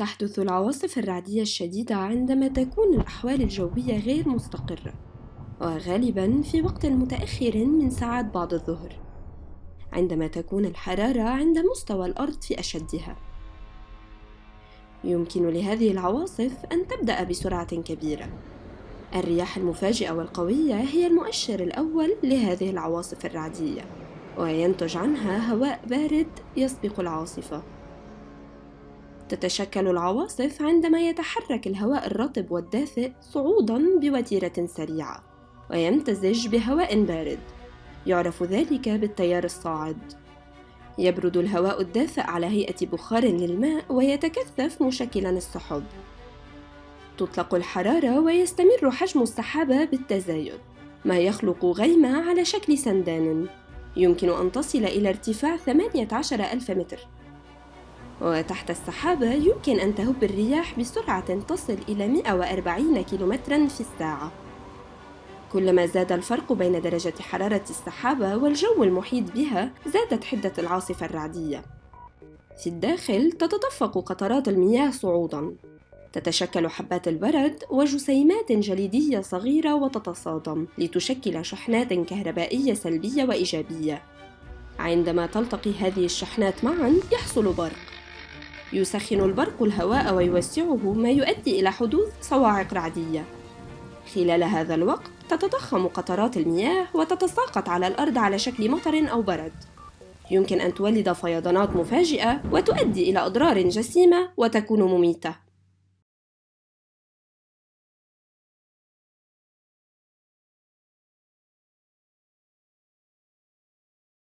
تحدث العواصف الرعدية الشديدة عندما تكون الأحوال الجوية غير مستقرة، وغالباً في وقت متأخر من ساعات بعد الظهر، عندما تكون الحرارة عند مستوى الأرض في أشدها. يمكن لهذه العواصف أن تبدأ بسرعة كبيرة. الرياح المفاجئة والقوية هي المؤشر الأول لهذه العواصف الرعدية، وينتج عنها هواء بارد يسبق العاصفة. تتشكل العواصف عندما يتحرك الهواء الرطب والدافئ صعوداً بوتيرة سريعة، ويمتزج بهواء بارد، يعرف ذلك بالتيار الصاعد. يبرد الهواء الدافئ على هيئة بخار للماء ويتكثف مشكلاً السحب. تطلق الحرارة ويستمر حجم السحابة بالتزايد، ما يخلق غيمة على شكل سندان يمكن أن تصل إلى ارتفاع 18,000 متر. وتحت السحابة يمكن أن تهب الرياح بسرعة تصل إلى 140 كيلومتراً في الساعة. كلما زاد الفرق بين درجة حرارة السحابة والجو المحيط بها، زادت حدة العاصفة الرعدية. في الداخل تتدفق قطرات المياه صعوداً، تتشكل حبات البرد وجسيمات جليدية صغيرة وتتصادم لتشكل شحنات كهربائية سلبية وإيجابية. عندما تلتقي هذه الشحنات معاً يحصل برق. يسخن البرق الهواء ويوسعه، ما يؤدي إلى حدوث صواعق رعدية. خلال هذا الوقت تتضخم قطرات المياه وتتساقط على الأرض على شكل مطر أو برد. يمكن أن تولد فيضانات مفاجئة وتؤدي إلى أضرار جسيمة وتكون مميتة.